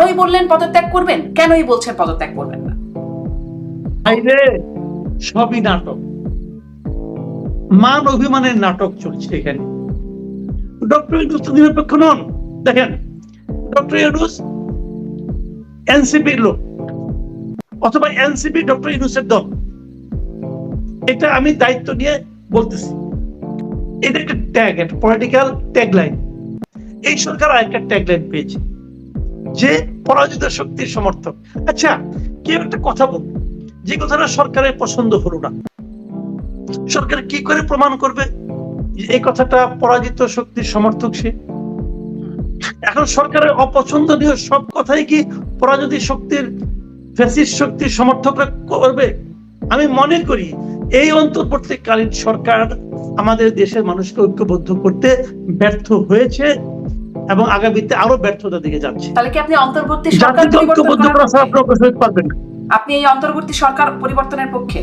কেনই বললেন পদত্যাগ করবেন, কেনই বলছেন পদত্যাগ করবেন না? সবই নাটক, মান অভিমানের নাটক চলছে এখানে। ডক্টর ইউনূস তো নিরপেক্ষ নন। দেখেন, ডক্টর ইউনূস এনসিপির লোক, অথবা এনসিপি ডক্টর ইউনূসের দল। এটা আমি দায়িত্ব নিয়ে বলতেছি। এটা একটা ট্যাগ, একটা পলিটিক্যাল ট্যাগলাইন। এই সরকার আরেকটা ট্যাগলাইন পেয়েছে, যে পরাজিত শক্তির সমর্থক। আচ্ছা, কেউ একটা কথা বল, যে কথাটা সরকারের পছন্দ হলো না, সরকার কি করে প্রমাণ করবে এই কথাটা পরাজিত শক্তির সমর্থক সে? এখন সরকারের অপছন্দনীয় সব কথাই কি পরাজিত শক্তির, ফ্যাসিস্ট শক্তির সমর্থকরা করবে? আমি মনে করি এই অন্তর্বর্তীকালীন সরকার আমাদের দেশের মানুষকে ঐক্যবদ্ধ করতে ব্যর্থ হয়েছে এবং আগামীতে আরো ব্যর্থতার দিকে যাচ্ছে। তাহলে কি আপনি অন্তর্বর্তী সরকার ঐক্যবদ্ধ করা ছাড়া আপনি অগ্রসর হতে পারবেন না? আপনি এই অন্তর্বর্তী সরকার পরিবর্তনের পক্ষে?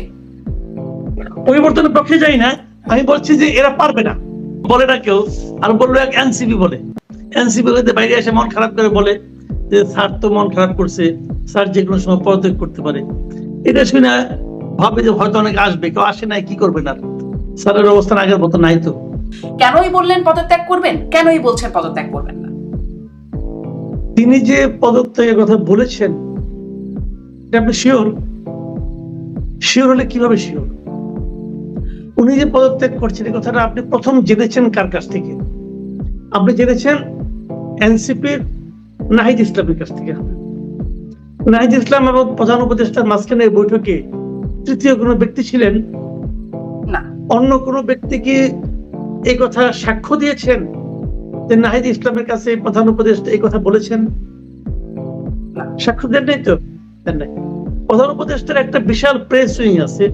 পরিবর্তনের পক্ষে যাই না, আমি বলছি যে এরা পারবে না, বলে না কেউ। আর বললো এক এনসিপি বলে, এনসিপি বাইরে এসে মন খারাপ করে বলে যে স্যার তো মন খারাপ করছে, স্যার যে কোনো সময় পদত্যাগ করতে পারে। এটা শুনে ভাবে যে হয়তো অনেকে আসবে, কেউ আসে নাই, কি করবে না, স্যারের অবস্থান আগের মতো নাই। তো কেনই বললেন পদত্যাগ করবেন, কেনই বলছেন পদত্যাগ করবেন না? তিনি যে পদত্যাগের কথা বলেছেন, আপনি শিওর? শিওর হলে কিভাবে শিওর? উনি যে পদত্যাগ করছেন এই কথাটা আপনি প্রথম জেনেছেন কার কাছ থেকে? আপনি জেনেছেন এনসিপির নাহিদ ইসলামের কাছ থেকে। নাহিদ ইসলাম এবং প্রধান উপদেষ্টার মাঝখানে বৈঠকে তৃতীয় কোনো ব্যক্তি ছিলেন না। অন্য কোনো ব্যক্তি কি এই কথা সাক্ষ্য দিয়েছেন যে নাহিদ ইসলামের কাছে প্রধান উপদেষ্টা এই কথা বলেছেন? সাক্ষ্য দেন নাই তো? দেন নাই। প্রধান উপদেষ্টার একটা বিশাল প্রেস উইং আছে,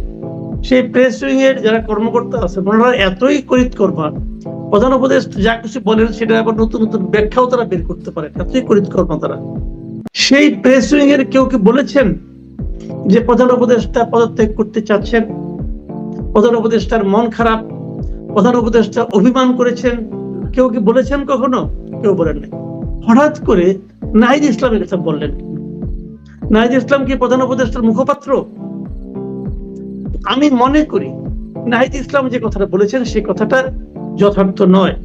সেই প্রেস উইং এর যারা কর্মকর্তা আছে ওনারা এতই করিত করবা, প্রধান উপদেষ্টা যা কিছু বলেন সেটা আবার নতুন নতুন ব্যাখ্যাও তারা বের করতে পারে, এতই করিত করবা তারা। সেই প্রেস উইং এর কেউ কি বলেছেন যে প্রধান উপদেষ্টা পদত্যাগ করতে চাচ্ছেন, প্রধান উপদেষ্টার মন খারাপ, প্রধান উপদেষ্টা অভিমান করেছেন? কেউ কি বলেছেন কখনো? কেউ বলেন নাই। হঠাৎ করে নাহিদ ইসলামের কথা বললেন। নাহিদ ইসলাম কি প্রধান উপদেষ্টার মুখপাত্র? আমি মনে করি নাহিদ ইসলাম যে কথাটা বলেছেন সেই কথাটা যথার্থ নয়।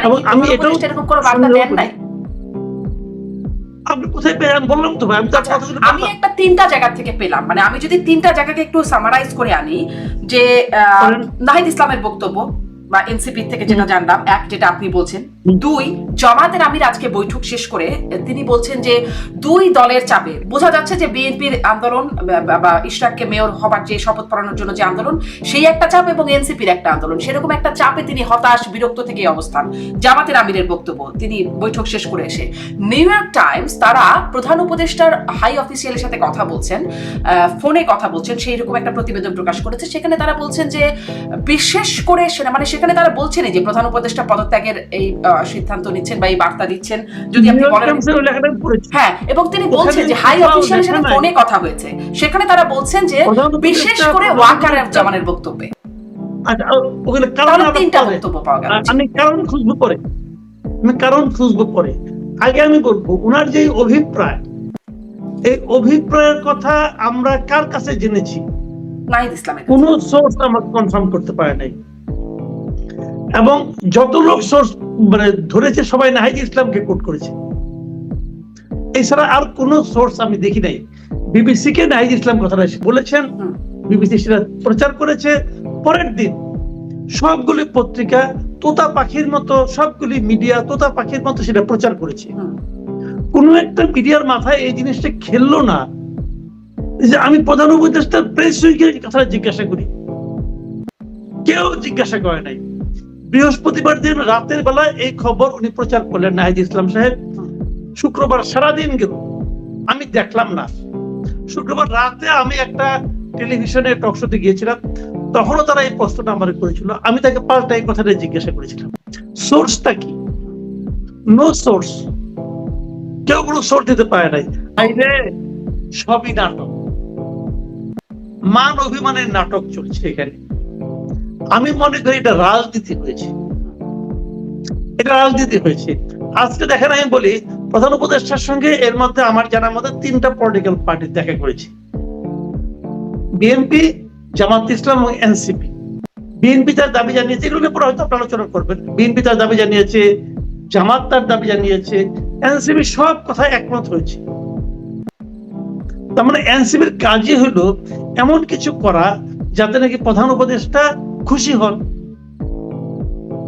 এবং আমি এটাও এরকম কোনো বার্তা দেন নাই। আপনি কোথায় পেলেন? বললাম তো ভাই, আমি একটা তিনটা জায়গা থেকে পেলাম। মানে আমি যদি তিনটা জায়গাকে একটু সামারাইজ করে আনি, যে নাহিদ ইসলামের বক্তব্য বা এনসিপি থেকে যেটা জানলাম, এক, যেটা আপনি বলছেন। দুই, জামাতের আমির আজকে বৈঠক শেষ করে তিনি বলছেন যে দুই দলের চাপে বোঝা যাচ্ছে যে বিএনপির আন্দোলন বা ইশরাককে মেয়র হবার যে শপথ পড়ানোর জন্য যে আন্দোলন, সেই একটা চাপ, এবং এনসিপির একটা আন্দোলন, সেরকম একটা চাপে তিনি হতাশ, বিরক্ত থেকে অবস্থান। জামাতের আমিরের বক্তব্য তিনি বৈঠক শেষ করে এসে। নিউ ইয়র্ক টাইমস তারা প্রধান উপদেষ্টার হাই অফিসিয়ালের সাথে কথা বলছেন, ফোনে কথা বলছেন, সেই রকম একটা প্রতিবেদন প্রকাশ করেছে। সেখানে তারা বলছেন যে বিশেষ করে মানে সেখানে তারা বলছেন যে প্রধান উপদেষ্টা পদত্যাগের এই সিদ্ধান্ত নিচ্ছেন বা এই বার্তা দিচ্ছেন, যদি আপনি বলেন। হ্যাঁ, এবং তিনি বলছেন যে হাই অফিসিয়ালের সাথে ফোনে কথা হয়েছে, সেখানে তারা বলছেন যে বিশেষ করে ওয়াকার জামানের বক্তব্যে। তিনটা বক্তব্য পাওয়া গেল। আমি কারণ খুঁজবো পরে। আগে আমি বলবো ওনার যে অভিপ্রায়, এই অভিপ্রায়ের কথা আমরা কার কাছে জেনেছি? নাহিদ ইসলামের কোন সোর্স আমরা কনফার্ম করতে পারে নাই। এবং যত লোক সোর্স মানে ধরেছে সবাই নাহিদ ইসলামকে কোট করেছে, এছাড়া আর কোন সোর্স আমি দেখি নাই। বিবিসি কে নাহিদ ইসলাম কথাটা বলেছেন, বিবিসি সেটা প্রচার করেছে। পরের দিন সবগুলি পত্রিকা তোতা পাখির মতো, সবগুলি মিডিয়া তোতা পাখির মতো সেটা প্রচার করেছে। কোন একটা মিডিয়ার মাথায় এই জিনিসটা খেললো না যে আমি প্রধান উপদেষ্টার প্রেস উইকের কথা জিজ্ঞাসা করি। কেউ জিজ্ঞাসা করে নাই। বৃহস্পতিবার দিন রাতের বেলায় এই খবর উনি প্রচার করলেন নাহিদ ইসলাম সাহেব। শুক্রবার সারাদিন গেল, আমি দেখলাম না। শুক্রবার রাতে আমি একটা টেলিভিশনে টক শোতে গিয়েছিলাম, তখনও তারা এই প্রশ্নটা আমার করেছিল। আমি তাকে পাল্টা এই কথাটা জিজ্ঞাসা করেছিলাম, সোর্সটা কি? নো সোর্স, কেউ কোনো সোর্স দিতে পারে নাই। সবই নাটক, মান অভিমানের নাটক চলছে এখানে। আমি মনে করি এটা রাজনীতি হয়েছে, এটা রাজনীতি হয়েছে। আজকে দেখেন, আমি বলি প্রধান উপদেষ্টার সঙ্গে এর মধ্যে আমার জানার মধ্যে 3টা পলিটিক্যাল পার্টি দেখা করেছে, বিএনপি, জামাত ইসলাম এবং এনসিপি। বিএনপি তার দাবি জানিয়েছে, এগুলো নিয়ে পরে হয়তো আপনারা আলোচনা করবেন, বিএনপি তার দাবি জানিয়েছে, জামাত তার দাবি জানিয়েছে, এনসিপি সব কথায় একমত হয়েছে। তার মানে এনসিপির কাজই হলো এমন কিছু করা যাতে নাকি প্রধান উপদেষ্টা খুশি হন।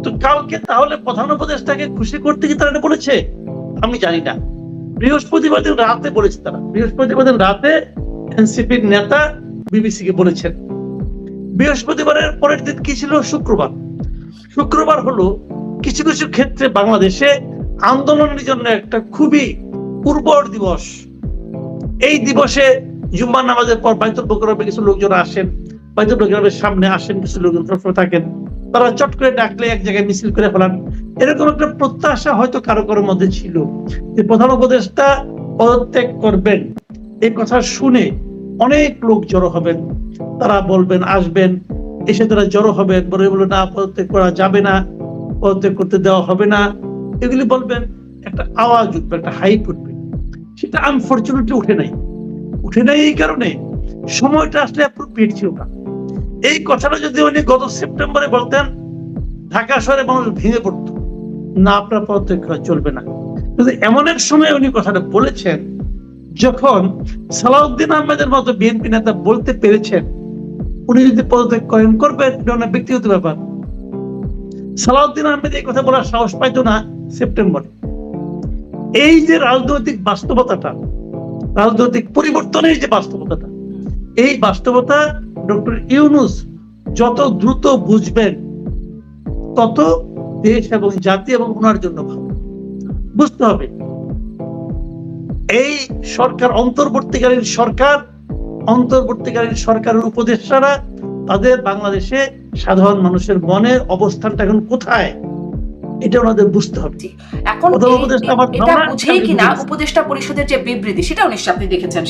তো কালকে তাহলে প্রধান উপদেষ্টাকে খুশি করতে কি তারা বলেছে আমি জানি না। বৃহস্পতিবার দিন রাতে বলেছে তারা, বৃহস্পতিবার দিন রাতে এনসিপির নেতা বিবিসি কে বলেছেন। বৃহস্পতিবারের পরের দিন কি ছিল? শুক্রবার। শুক্রবার হলো কিছু কিছু ক্ষেত্রে বাংলাদেশে আন্দোলনের জন্য একটা খুবই উর্বর দিবস। এই দিবসে জুম্মার নামাজের পর বাইতুল মোকাররমে কিছু লোকজন আসেন, বাইতুল মোকাররমের সামনে আসেন কিছু লোকজন থাকেন, তারা চট করে ডাকলে এক জায়গায় মিছিল করে ফেলান। এরকম একটা প্রত্যাশা হয়তো কারো কারোর মধ্যে ছিল যে প্রধান উপদেষ্টা পদত্যাগ করবেন। এই কথা শুনে অনেক লোক জড়ো হবেন, তারা বলবেন, আসবেন, এসে তারা জড়ো হবেন, বলে না পদত্যাগ করা যাবে না, পদত্যাগ করতে দেওয়া হবে না, এগুলি বলবেন, একটা আওয়াজ উঠবে, একটা হাইপ উঠবে। সেটা আনফরচুনেটলি উঠে নাই এই কারণে সময়টা আসলে অ্যাপ্রোপ্রিয়েট ছিল না। এই কথাটা যদি উনি গত সেপ্টেম্বরে বলতেন, ঢাকা শহরে মানুষ ভেঙে পড়তো, না আপনার পদত্যাগ করা চলবে না। কিন্তু এমন এক সময় উনি কথাটা বলেছেন যখন সালাউদ্দিন আহমেদের মতো বিএনপি নেতা বলতে পেরেছেন উনি যদি পদত্যাগ করবেন, এটা অনেক ব্যক্তিগত ব্যাপার। সালাউদ্দিন আহমেদ এই কথা বলার সাহস পাইতো না সেপ্টেম্বরে। এই যে রাজনৈতিক বাস্তবতাটা, রাজনৈতিক পরিবর্তনের যে বাস্তবতাটা, এই বাস্তবতা ডক্টর ইউনূস যত দ্রুত বুঝবেন তত দেশ এবং জাতি এবং ওনার জন্য ভালো। বুঝতে হবে এই সরকার, অন্তর্বর্তীকালীন সরকারের উপদেষ্টারা তাদের বাংলাদেশে সাধারণ মানুষের মনের অবস্থানটা এখন কোথায়, এটা ওনাদের বুঝতে হবে। এখন এটা বুঝেই কিনা উপদেষ্টা পরিষদের যে বিবৃতি, সেটাও নিশ্চয়ই আপনি দেখেছেন।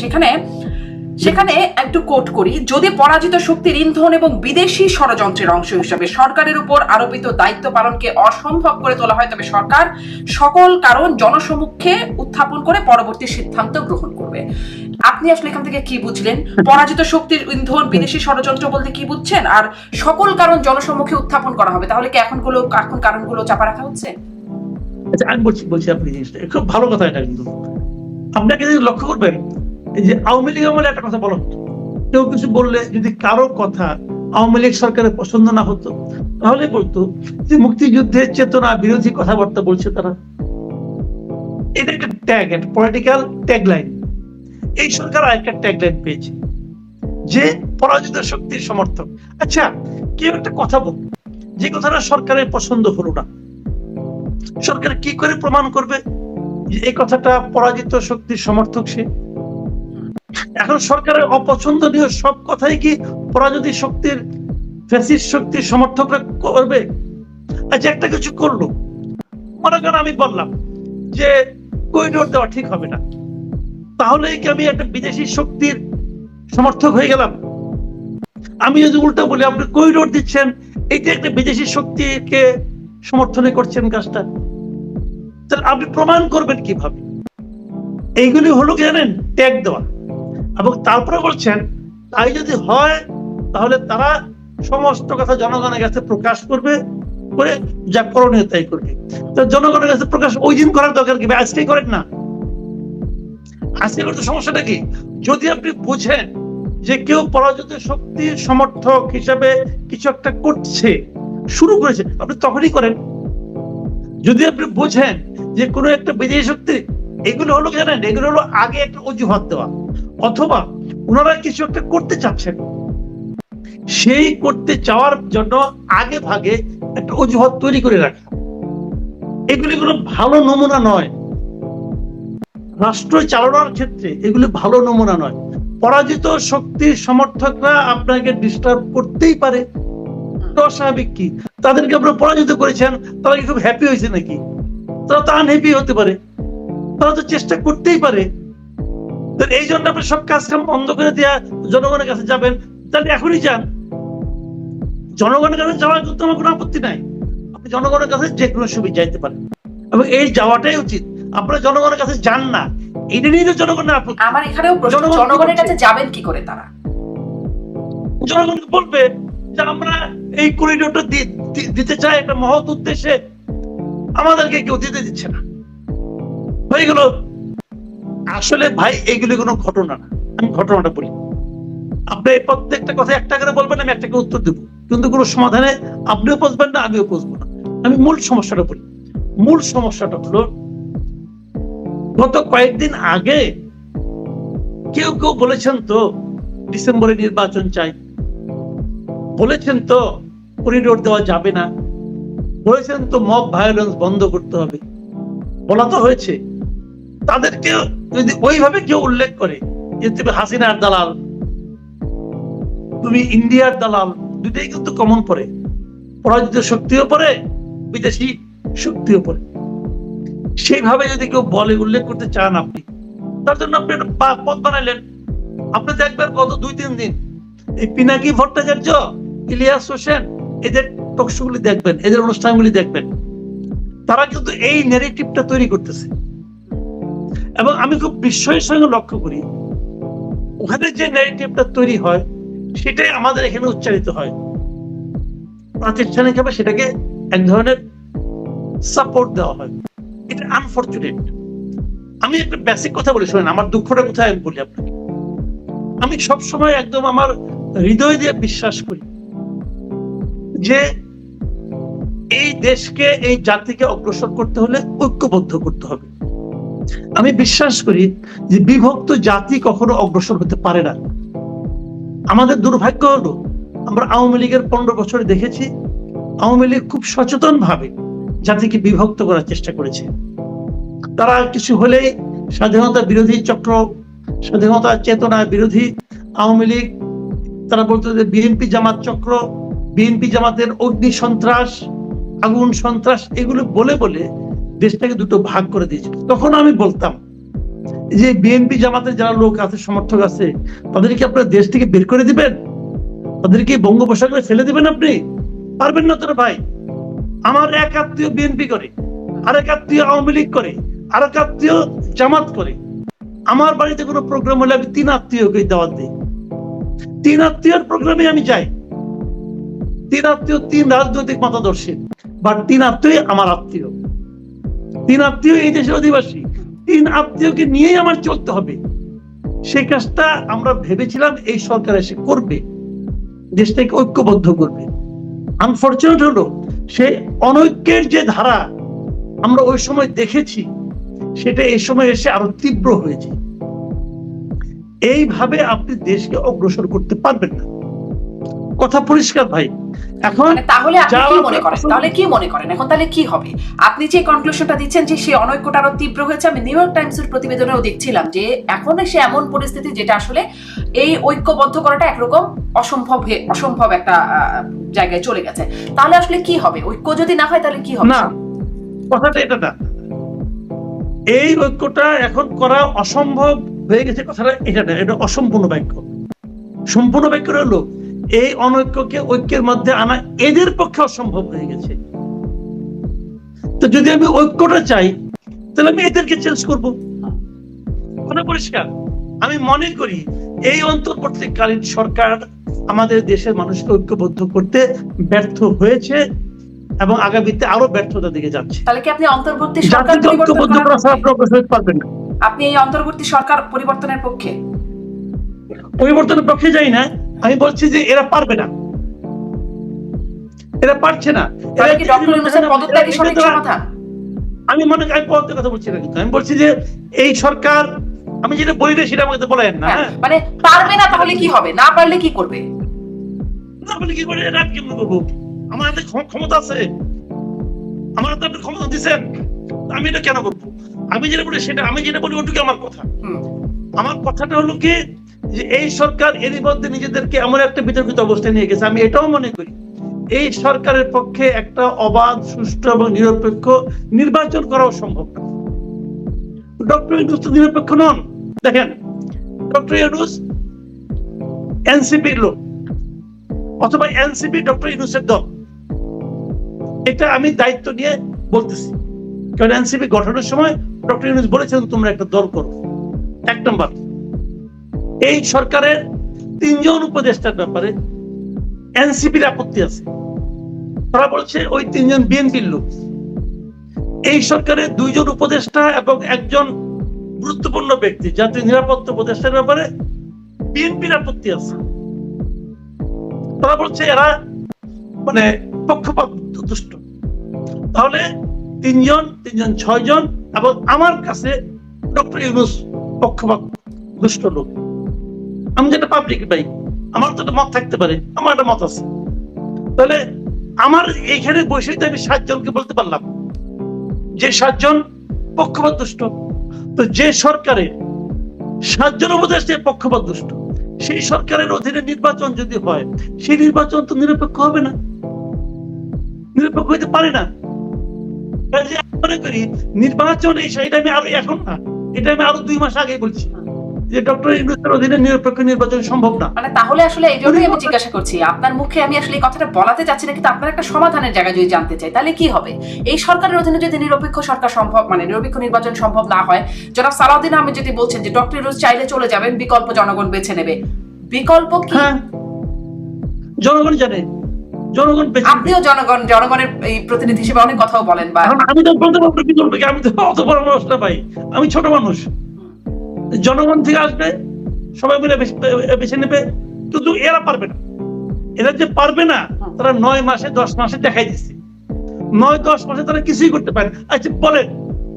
সেখানে একটু কোট করি, যদি পরাজিত শক্তির ইন্ধন এবং বিদেশি ষড়যন্ত্রের অংশ হিসেবে সরকারের উপর আরোপিত দায়িত্ব পালনকে অসম্ভব করে তোলা হয়, তবে সরকার সকল কারণ জনসমক্ষে উত্থাপন করে পরবর্তী সিদ্ধান্ত গ্রহণ করবে। আপনি আসলে এখান থেকে কি বুঝলেন? পরাজিত শক্তির ইন্ধন, বিদেশি ষড়যন্ত্র বলতে কি বুঝছেন? আর সকল কারণ জনসমক্ষে উত্থাপন করা হবে, তাহলে কি এখন কারণগুলো চাপা রাখা হচ্ছে? আচ্ছা, আমি বলছি আপনি জিনিসটা খুব ভালো কথা। এটা কিন্তু আপনাকে যদি লক্ষ্য করবেন, এই যে আওয়ামী লীগ আমলে একটা কথা বলা হতো, কেউ কিছু বললে যদি কারো কথা আওয়ামী লীগ সরকারের পছন্দ না হতো তাহলে বলতো যে মুক্তিযুদ্ধের চেতনা বিরোধী কথাবার্তা বলছে তারা। এটা একটা ট্যাগ, একটা পলিটিক্যাল ট্যাগ লাইন। এই সরকার একটা ট্যাগ লাইন পেয়েছে যে পরাজিত শক্তির সমর্থক। আচ্ছা, কেউ একটা কথা বল, যে কথাটা সরকারের পছন্দ হলো না, সরকার কি করে প্রমাণ করবে যে এই কথাটা পরাজিত শক্তির সমর্থক সে? এখন সরকারের অপছন্দনীয় সব কথাই কি পরাজিত শক্তির, ফ্যাসিস্ট শক্তির সমর্থকরা করবে? আচ্ছা, একটা কিছু করলো, মনে করেন আমি বললাম যে করিডোর দেওয়া ঠিক হবে না, তাহলে কি আমি একটা বিদেশি শক্তির সমর্থক হয়ে গেলাম? আমি যদি উল্টা বলি আপনি করিডোর দিচ্ছেন, এইটা একটা বিদেশি শক্তিকে সমর্থনে করছেন কাজটা, তাহলে আপনি প্রমাণ করবেন কিভাবে? এইগুলি হলো জানেন ট্যাগ দেওয়া। এবং তারপরে বলছেন তাই যদি হয় তাহলে তারা সমস্ত কথা জনগণের কাছে প্রকাশ করবে, করে যা করণীয় তাই করবে। তো জনগণের কাছে প্রকাশ ওই দিন করার দরকার কি? আজকেই করেন না, আজকে করতে সমস্যাটা কি? যদি আপনি বুঝেন যে কেউ পরাজিত শক্তির সমর্থক হিসাবে কিছু একটা করছে, শুরু করেছে, আপনি তখনই করেন। যদি আপনি বুঝেন যে কোনো একটা বিদেশি শক্তি, এগুলো হলো জানেন, এগুলো হলো আগে একটা অজুহাত দেওয়া, অথবা ওনারা কিছু একটা করতে চাচ্ছেন, সেই করতে চাওয়ার জন্য আগে ভাগে একটা অজুহাত তৈরি করে রাখা। এগুলি কোনো ভালো নমুনা নয়, রাষ্ট্র চালানোর ক্ষেত্রে এগুলি ভালো নমুনা নয়। পরাজিত শক্তির সমর্থকরা আপনাকে ডিস্টার্ব করতেই পারে, অস্বাভাবিক কি? তাদেরকে আপনারা পরাজিত করেছেন, তারা কি খুব হ্যাপি হয়েছে নাকি? তারা তো আনহ্যাপি হতে পারে, তারা তো চেষ্টা করতেই পারে। এই জন্য আপনি সব কাজ কাম বন্ধ করে দেওয়া, জনগণের কাছে যাবেন, তাহলে এখনই যান। জনগণের কাছে যাওয়ার করতে আমার কোনো আপত্তি নাই, আপনি জনগণের কাছে যে কোনো সুবিধা যাইতে পারেন এবং এই যাওয়াটাই উচিত। আপনারা জনগণের কাছে যান না, এটা নিয়ে তো জনগণের আপত্তি। আমার এখানেও প্রশ্ন, জনগণের কাছে যাবেন কি করে তারা? জনগণকে বলবে যে আমরা এই করিডোরটা দিতে চাই একটা মহৎ উদ্দেশ্যে, আমাদেরকে কেউ দিতে দিচ্ছে না, হয়ে গেল। আসলে ভাই এগুলি কোনো ঘটনা না। আমি ঘটনাটা বলি, আপনি এই প্রত্যেকটা কথা একটা করে বলবেন, আমি একটা করে উত্তর দেবো, কিন্তু কোনো সমাধানে আপনিও বুঝবেন না, আমিও বুঝবো না। আমি মূল সমস্যাটা বলি। মূল সমস্যাটা হলো, গত কয়েকদিন আগে কেউ কেউ বলেছেন তো ডিসেম্বরে নির্বাচন চাই, বলেছেন তো করিডোর দেওয়া যাবে না, বলেছেন তো মব ভায়োলেন্স বন্ধ করতে হবে, বলা তো হয়েছে। তাদেরকে যদি ওইভাবে কেউ উল্লেখ করে যে তুমি হাসিনার দালাল, তুমি ইন্ডিয়ার দালাল, দুটাই কিন্তু কমন পড়ে, পরাজিত শক্তিও পড়ে, বিদেশি শক্তিও পড়ে। সেইভাবে যদি কেউ বলে, উল্লেখ করতে চান আপনি, তার জন্য আপনি একটা পথ বানাইলেন। আপনি দেখবেন গত 2-3 দিন এই পিনাকি ভট্টাচার্য, ইলিয়াস হোসেন, এদের টকশোগুলি দেখবেন, এদের অনুষ্ঠানগুলি দেখবেন, তারা কিন্তু এই ন্যারেটিভটা তৈরি করতেছে। এবং আমি খুব বিস্ময়ের সঙ্গে লক্ষ্য করি, ওখানে যে ন্যারেটিভটা তৈরি হয় সেটাই আমাদের এখানে উচ্চারিত হয়, প্রাতিষ্ঠানিকভাবে সেটাকে এক ধরনের সাপোর্ট দেওয়া হয়। এটা আনফরচুনেট। আমি একটা বেসিক কথা বলি, শোনেন আমার দুঃখটা কোথায় আমি বলি আপনাকে। আমি সবসময় একদম আমার হৃদয় দিয়ে বিশ্বাস করি যে এই দেশকে, এই জাতিকে অগ্রসর করতে হলে ঐক্যবদ্ধ করতে হবে। আমি বিশ্বাস করি যে বিভক্ত জাতি কখনো অগ্রসর হতে পারে না। আমাদের দুর্ভাগ্য হলো, আমরা আওয়ামী লীগের 15 বছরে দেখেছি, আওয়ামী লীগ খুব সচেতন ভাবে জাতিকে বিভক্ত করার চেষ্টা করেছে। তারা কিছু হলেই স্বাধীনতা বিরোধী চক্র, স্বাধীনতা চেতনা বিরোধী আওয়ামী লীগ, তারা বলতো যে বিএনপি জামাত চক্র, বিএনপি জামাতের অগ্নি সন্ত্রাস, আগুন সন্ত্রাস, এগুলো বলে বলে দেশটাকে দুটো ভাগ করে দিয়েছিল। তখন আমি বলতাম যে বিএনপি জামাতের যারা লোক আছে, সমর্থক আছে, তাদেরকে আপনারা দেশ থেকে বের করে দিবেন, তাদেরকে বঙ্গোপসাগরে ফেলে দিবেন? আপনি পারবেন না তোরা ভাই। আমার এক আত্মীয় বিএনপি করে, আরেক আত্মীয় আওয়ামী লীগ করে, আরেক আত্মীয় জামাত করে। আমার বাড়িতে কোনো প্রোগ্রাম হলে আমি 3 আত্মীয়কে দাওয়াত দিই, 3 আত্মীয়ের প্রোগ্রামে আমি যাই। 3 আত্মীয় 3 রাজনৈতিক মতাদর্শী, বা 3 আত্মীয় আমার আত্মীয়, 3 আত্মীয় এই দেশের অধিবাসী, 3 আত্মীয়কে নিয়েই আমার চলতে হবে। সেই কাজটা আমরা ভেবেছিলাম এই সরকার এসে করবে, দেশটাকে ঐক্যবদ্ধ করবে। আনফরচুনেট হলো, সেই অনৈক্যের যে ধারা আমরা ওই সময় দেখেছি, সেটা এই সময় এসে আরো তীব্র হয়েছে। এইভাবে আপনি দেশকে অগ্রসর করতে পারবেন না, কথা পরিষ্কার ভাই। এখন তাহলে আপনি কি মনে করেন, তাহলে কি মনে করেন এখন তাহলে কি হবে? আপনি যে কনক্লুশনটা দিচ্ছেন যে সেই অনৈক্যটা আরো তীব্র হয়েছে, আমি নিউ ইয়র্ক টাইমসের প্রতিবেদনেও দেখছিলাম যে এখন এসে এমন পরিস্থিতি যেটা আসলে এই ঐক্যবদ্ধ করাটা একরকম অসম্ভব একটা জায়গায় চলে গেছে। তাহলে আসলে কি হবে? ঐক্য যদি না হয় তাহলে কি হবে? না, কথাটা এটা না, এই ঐক্যটা এখন করা অসম্ভব হয়ে গেছে, কথাটা এটা না, এটা অসম্পূর্ণ বাক্য। সম্পূর্ণ বাক্য হলো এই অনৈক্যকে ঐক্যের মধ্যে আনা এদের পক্ষে অসম্ভব হয়ে গেছে। তো যদি আমি ঐক্যটা চাই, তাহলে আমি এদেরকে চেঞ্জ করব, মানে পরিষ্কার। আমি মনে করি এই অন্তর্বর্তীকালীন সরকার আমাদের দেশের মানুষকে ঐক্যবদ্ধ করতে ব্যর্থ হয়েছে এবং আগামীতে আরো ব্যর্থতার দিকে যাচ্ছে। তাহলে কি আপনি অন্তর্বর্তী সরকার পারবেন না? আপনি এই অন্তর্বর্তী সরকার পরিবর্তনের পক্ষে? পরিবর্তনের পক্ষে যাই না, আমি বলছি যে এরা পারবে না, এরা পারছে না। আমি মনে করি পদের কথা বলছি না, কিন্তু আমি বলছি যে এই সরকার, আমি যেটা বলি না সেটা আমাকে বলেন না, মানে পারবে না, তাহলে কি হবে? না পারলে কি করবে? না পারলে কি করে? রাত কেমন করবো? আমার হাতে ক্ষমতা আছে, আমার হাতে আপনি ক্ষমতা দিচ্ছেন, আমি এটা কেন করবো? আমি যেটা বলি সেটা, আমি যেটা বলি ওটুকু আমার কথা। আমার কথাটা হলো কি, যে এই সরকার এরই মধ্যে নিজেদেরকে এমন একটা বিতর্কিত অবস্থায় নিয়ে গেছে। আমি এটাও মনে করি এই সরকারের পক্ষে একটা অবাধ, সুষ্ঠু এবং নিরপেক্ষ নির্বাচন করাও সম্ভব না। ডক্টর ইউনূস তো নিরপেক্ষ নন। দেখেন, ডক্টর ইউনূস এনসিপির লোক, অথবা এনসিপি ডক্টর ইউনূসের দল, এটা আমি দায়িত্ব নিয়ে বলতেছি। কারণ এনসিপি গঠনের সময় ডক্টর ইউনূস বলেছেন তোমরা একটা দল করো। 1 নম্বর, এই সরকারের 3 জন উপদেষ্টার ব্যাপারে এনসিপির আপত্তি আছে। তারা বলছে ওই 3 জন বিএনপির লোক। এই সরকারের 2 জন উপদেষ্টা এবং একজন গুরুত্বপূর্ণ ব্যক্তি জাতীয় নিরাপত্তা উপদেষ্টার ব্যাপারে বিএনপির আপত্তি আছে। তারা বলছে এরা মানে পক্ষপাত দুষ্ট। তাহলে 3 জন 6 জন, এবং আমার কাছে ডক্টর ইউনূস পক্ষপাত দুষ্ট লোক। আমি যেটা পাবলিক ভাই, আমার তো একটা মত থাকতে পারে, আমার একটা মত আছে। তাহলে আমার এইখানে বসে আমি 7 জনকে বলতে পারলাম যে 7 জন পক্ষপাত দুষ্ট। তো যে সরকারের 7 জন উপদেষ্টা পক্ষপাত দুষ্ট, সেই সরকারের অধীনে নির্বাচন যদি হয়, সেই নির্বাচন তো নিরপেক্ষ হবে না, নিরপেক্ষ হইতে পারে না। মনে করি নির্বাচন এটা আমি আরো এখন না, এটা আমি আরো 2 মাস আগে বলছি যে ডক্টর ইউনূসের অধীনে নিরপেক্ষ নির্বাচন সম্ভব না। মানে তাহলে আসলে এই জন্যই আমি জিজ্ঞাসা করছি, আপনার মুখে আমি আসলে এই কথাটা বলাতে চাচ্ছি না, কিন্তু আপনার একটা সমাধানের জায়গা যদি জানতে চাই, তাহলে কি হবে? এই সরকারের অধীনে যদি নিরপেক্ষ সরকার সম্ভব, মানে নিরপেক্ষ নির্বাচন সম্ভব না হয়, জনাব সালাউদ্দিন আহমেদ যদি বলছেন যে ডক্টর ইউনূস চাইলে চলে যাবেন, বিকল্প জনগণ বেছে নেবে, বিকল্প কি? হ্যাঁ, জনগণ জানে, জনগণ বেছে। আপনিও জনগণের এই প্রতিনিধি হিসেবে অনেক কথাও বলেন, বা আমি তো বলতে পারবো বিকল্প কি, আমি তো অত বড় মানুষ না ভাই, আমি ছোট মানুষ। জনগণ থেকে আসবে, সবাই মিলে বেছে নেবে, কিন্তু এরা পারবে না। এরা যে পারবে না, তারা 9 মাসে 10 মাসে দেখাই দিচ্ছে। 9-10 মাসে তারা কিছুই করতে পারে। আচ্ছা বলেন,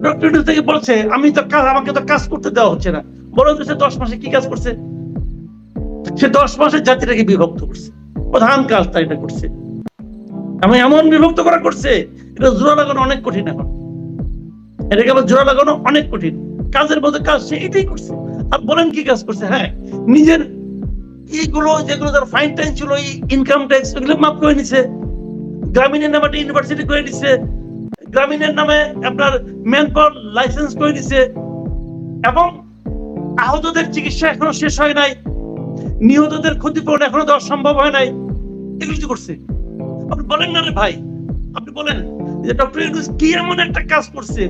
ডক্টর ইউনূস থেকে বলছে আমাকে তো কাজ করতে দেওয়া হচ্ছে না। বলেন তো সে 10 মাসে কি কাজ করছে? সে 10 মাসে জাতিটাকে বিভক্ত করছে, প্রধান কাজটা এটা করছে। আমি এমন বিভক্ত করা করছে, এটা জোড়া লাগানো অনেক কঠিন। এখন এটাকে আবার জোড়া লাগানো অনেক কঠিন। কাজের মধ্যে কাজ সে এটাই করছে। আর বলেন কি কাজ করছে? হ্যাঁ, নিজের এইগুলো যেগুলো তার ফাইন টাইম ছিল, ইনকাম ট্যাক্স, এগুলো মাফ করে নিছে। গ্রামীণের নামে ইউনিভার্সিটি করে দিচ্ছে, গ্রামীণের নামে আপনার ম্যান পাওয়ার লাইসেন্স করে দিচ্ছে, এবং আহতদের চিকিৎসা এখনো শেষ হয় নাই, নিহতদের ক্ষতিপূরণ এখনো দেওয়া সম্ভব হয় নাই। এগুলো কি করছে? আপনি বলেন না রে ভাই, আপনি বলেন যে ডক্টর ইউনূস কি এমন একটা কাজ করছে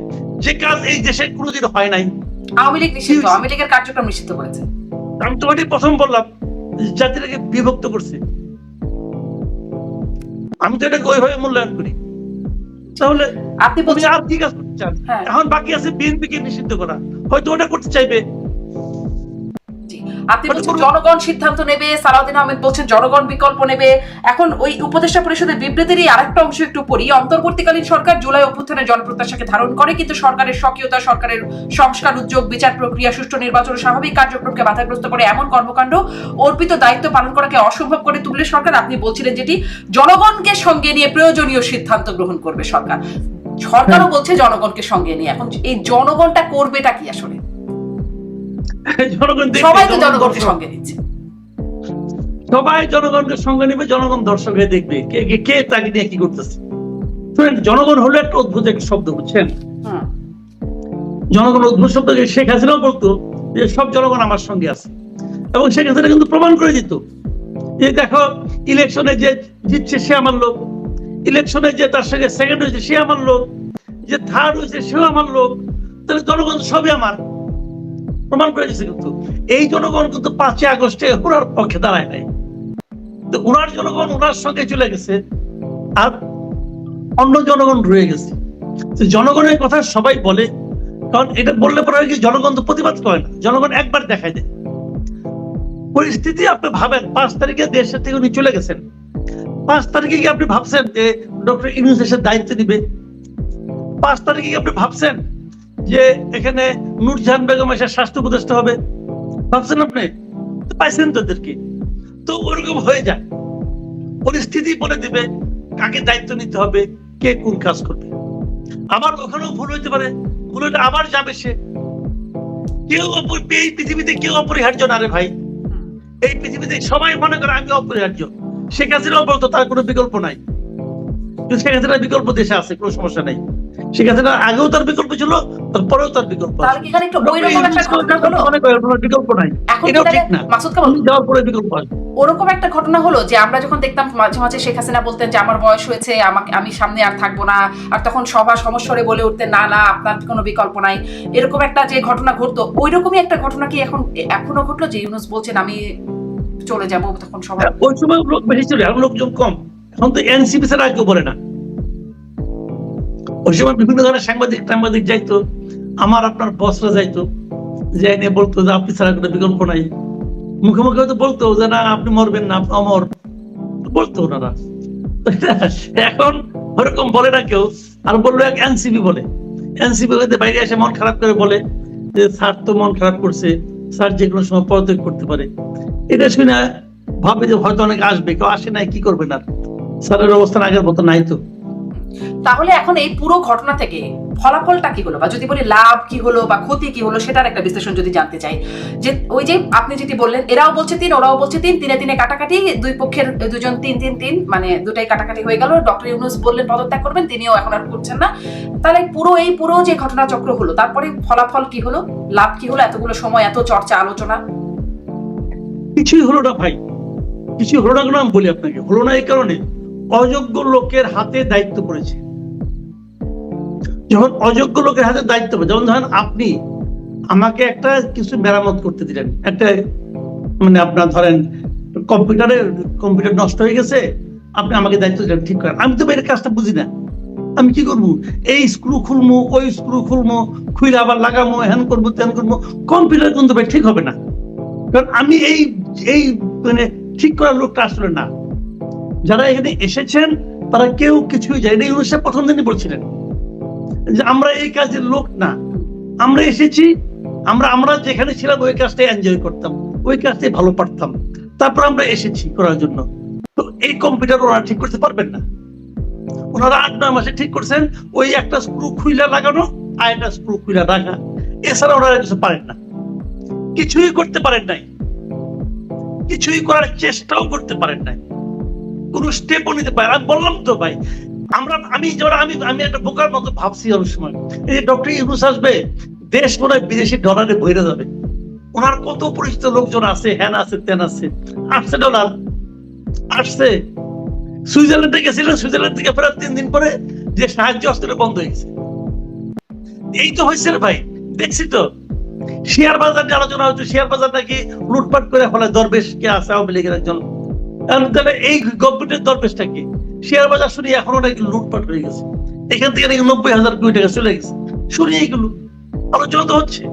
যে কাজ এই দেশে কোনোদিন হয় নাই? আওয়ামী লীগ নিষিদ্ধ, আওয়ামী লীগের কার্যক্রম নিষিদ্ধ করেছে। আমি তো ওইটাই প্রথম বললাম, জাতিটাকে বিভক্ত করছে। আমি তো এটাকে ওইভাবে মূল্যায়ন করি। তাহলে আপনি বলছেন আর কি কাজ করতে চান? এখন বাকি আছে বিএনপি কে নিষিদ্ধ করা, হয়তো ওটা করতে চাইবে। আপনি বলছেন জনগণ সিদ্ধান্ত নেবে, সালাউদ্দিন আহমেদ বলছেন জনগণ বিকল্প নেবে। এখন ওই উপদেষ্টা পরিষদের বিবৃতিরই আরেকটা অংশ একটু পড়ি। অন্তর্বর্তীকালীন সরকার জুলাই অভ্যুত্থানের জনপ্রত্যাশাকে ধারণ করে, কিন্তু সরকারের সক্রিয়তা, সরকারের সংস্কার উদ্যোগ, বিচার প্রক্রিয়া, সুষ্ঠু নির্বাচন, স্বাভাবিক কার্যক্রমকে বাধাগ্রস্ত করে এমন কর্মকাণ্ড অর্পিত দায়িত্ব পালন করাকে অসম্ভব করে তুললে সরকার, আপনি বলছিলেন যেটি জনগণকে সঙ্গে নিয়ে প্রয়োজনীয় সিদ্ধান্ত গ্রহণ করবে সরকার। সরকারও বলছে জনগণকে সঙ্গে নিয়ে। এখন এই জনগণটা করবেটা কি আসলে? সবাই তো জনগণকে সঙ্গে নিচ্ছে, সবাই জনগণকে সঙ্গে নেবে, জনগণ দর্শক হয়ে দেখবে কে তাকে নিয়ে কি করতেছে। জনগণ হলো একটা অদ্ভুত একটা শব্দ, বুঝছেন? জনগণ অদ্ভুত শব্দ। শেখ হাসিনাও বলতো যে সব জনগণ আমার সঙ্গে আছে, এবং শেখ হাসিনা কিন্তু প্রমাণ করে দিত যে দেখো ইলেকশনে যে জিতছে সে আমার লোক, ইলেকশনে যে তার সঙ্গে সেকেন্ড হয়েছে সে আমার লোক, যে থার্ড হয়েছে সেও আমার লোক। তাহলে জনগণ সবই আমার, প্রমাণ করে দিচ্ছে। কিন্তু এই জনগণ কিন্তু 5 আগস্টে ওনার পক্ষে দাঁড়ায় নাই। তো ওনার জনগণ ওনার সঙ্গে চলে গেছে, আর অন্য জনগণ রয়ে গেছে। জনগণের কথা সবাই বলে, কারণ এটা বললে পরে কি জনগণ তো প্রতিবাদ করে না, জনগণ একবার দেখায় দেয়। পরিস্থিতি আপনি ভাবেন 5 তারিখে দেশের থেকে উনি চলে গেছেন, 5 তারিখে কি আপনি ভাবছেন যে ডক্টর ইউনূস এসে দায়িত্ব নিবে? 5 তারিখে কি আপনি ভাবছেন যে এখানে নূরজাহান বেগম এসে স্বাস্থ্য উপদেষ্টা হবে? ভাবছেন আপনি? পাইছেন তাদেরকে। তো ওরকম হয়ে যায়, পরিস্থিতি বলে দিবে কাকে দায়িত্ব নিতে হবে, কে কোন কাজ করবে। আবার ওখানেও ভুল হইতে পারে, ভুল হলে আবার যাবে সে। কেউ এই পৃথিবীতে কেউ অপরিহার্য না রে ভাই। এই পৃথিবীতে সবাই মনে করে আমি অপরিহার্য। শেখ হাসিনাও বলতো তার কোনো বিকল্প নাই, কিন্তু শেখ হাসিনার বিকল্প দেশে আছে, কোনো সমস্যা নাই। শেখ হাসিনা আগেও তার বিকল্প ছিল, তারপরেও তার বিকল্প আছে। তাহলে কি এখানে একটু ওইরকম একটা ঘটনা হলো? অনেক বিকল্প নাই, এখন কি এটাও তাহলে ঠিক না। মাসুদ কামাল উনি যাওয়ার পরে বিকল্প আছে। ওরকম একটা ঘটনা হলো যে আমরা যখন দেখতাম মাঝে মাঝে শেখ হাসিনা বলতেন যে আমার বয়স হয়েছে, আমি সামনে আর থাকবো না, আর তখন সভা সমস্বরে বলে উঠতেন না না আপনার কোনো বিকল্প নাই, এরকম একটা যে ঘটনা ঘটতো, ওইরকমই একটা ঘটনা কি এখনো ঘটলো যে ইউনূস বলছেন আমি চলে যাব, তখন সবাই ওই সময় লোক বেশি ছিল, এখন লোকজন কম। এখন তো এনসিপি ছাড়া কেউ বলে না। ওই সময় বিভিন্ন ধরনের সাংবাদিক যাইতো, আমার আপনার বসরা যাইতো, যে নিয়ে বলতো যে আপনি ছাড়া কোনো বিকল্প নাই। মুখে মুখে হয়তো বলতো যে না আপনি মরবেন না, আপনি অমর, বলতো ওনারা। এখন ওরকম বলে না কেউ। আর বললো এক এনসিপি বলে, এনসিপি বাইরে এসে মন খারাপ করে বলে যে স্যার তো মন খারাপ করছে, স্যার যে কোনো সময় পদত্যাগ করতে পারে। এটা শুনে ভাবে যে হয়তো অনেক আসবে, কেউ আসে নাই, কি করবে না, স্যারের অবস্থান আগের মতো নাই তো। তাহলে এখন এই পুরো ঘটনা থেকে ফলাফলটা কি হলো, বা যদি বলি লাভ কি হলো বা ক্ষতি কি হলো, সেটার একটা বিশ্লেষণ যদি জানতে চাই। যে ওই যে আপনি যেটি বললেন, এরাও বলছে 3 ওরাও বলছে 3, তিনে তিনে কাটাকাটি, দুই পক্ষের দুজন 3 মানে দুটাই কাটাকাটি হয়ে গেল। ডক্টর ইউনূস বললেন পদত্যাগ করবেন, তিনিও এখন আর করছেন না। তাহলে পুরো যে ঘটনা চক্র হলো, তারপরে ফলাফল কি হলো, লাভ কি হলো, এতগুলো সময় এত চর্চা আলোচনা? কিছুই হলো না ভাই, কিছুই হলো না। আমি বলি আপনাকে, হলো না এই কারণে অযোগ্য লোকের হাতে দায়িত্ব পড়েছে। যখন অযোগ্য লোকের হাতে দায়িত্ব পড়ে, যেমন ধরেন আপনি আমাকে একটা কিছু মেরামত করতে দিলেন, একটা মানে আপনার ধরেন কম্পিউটার নষ্ট হয়ে গেছে, আপনি আমাকে দায়িত্ব দিলেন ঠিক করেন। আমি তো এর কাজটা বুঝি না, আমি কি করবো? এই স্ক্রু খুলবো, ওই স্ক্রু খুলবো, খুলে আবার লাগাবো, হ্যান করবো ত্যান করবো। কম্পিউটার কিন্তু ভাই ঠিক হবে না, কারণ আমি এই মানে ঠিক করার লোকটা আসলে না। যারা এখানে এসেছেন তারা কেউ কিছুই যায় না। ইউনূস সাহেব প্রথম দিনই বলছিলেন যে আমরা এই কাজের লোক না, আমরা এসেছি, আমরা যেখানে ছিলাম ওই কাজটাই এনজয় করতাম, ওই কাজটাই ভালো পারতাম, তারপর আমরা এসেছি করার জন্য। তো এই কম্পিউটার ওরা ঠিক করতে পারবেন না। ওনারা 8-9 মাসে ঠিক করছেন ওই একটা স্ক্রু খুইলা লাগানো আর একটা স্ক্রু খুইলা রাখা, এছাড়া ওনারা কিছু পারেন না, কিছুই করতে পারেন নাই, কিছুই করার চেষ্টাও করতে পারেন নাই, কোন স্টেপও নিতে পারে। আমি বললাম তো ভাই, আমি একটা বোকার মতো ভাবছি অনেক সময়, এই যে ডক্টর ইউনূস আসবে, দেশ মনে হয় বিদেশি ডলারে ভরে যাবে। ওনার কত পরিচিত লোকজন আছে, হ্যান আছে তেন আছে, আসছে ডলার, আসছে। সুইজারল্যান্ডে গেছিলেন, সুইজারল্যান্ড থেকে ফেরার 3 দিন পরে যে সাহায্য হস্তের বন্ধ হয়ে গেছে। এই তো হয়েছে ভাই, দেখছি তো। শেয়ার বাজার নিয়ে আলোচনা হচ্ছে, শেয়ার বাজার নাকি লুটপাট করে ফলে দরবেশ কে আছে আওয়ামী লীগের একজন। তাহলে এই গভর্নমেন্টের দরবেশটা কি? শেয়ার বাজার শুনিয়ে এখনো নাকি লুটপাট হয়ে গেছে, এখান থেকে নাকি 90,000 কোটি টাকা চলে গেছে, শুনিয়ে এইগুলো আলোচনা তো হচ্ছে।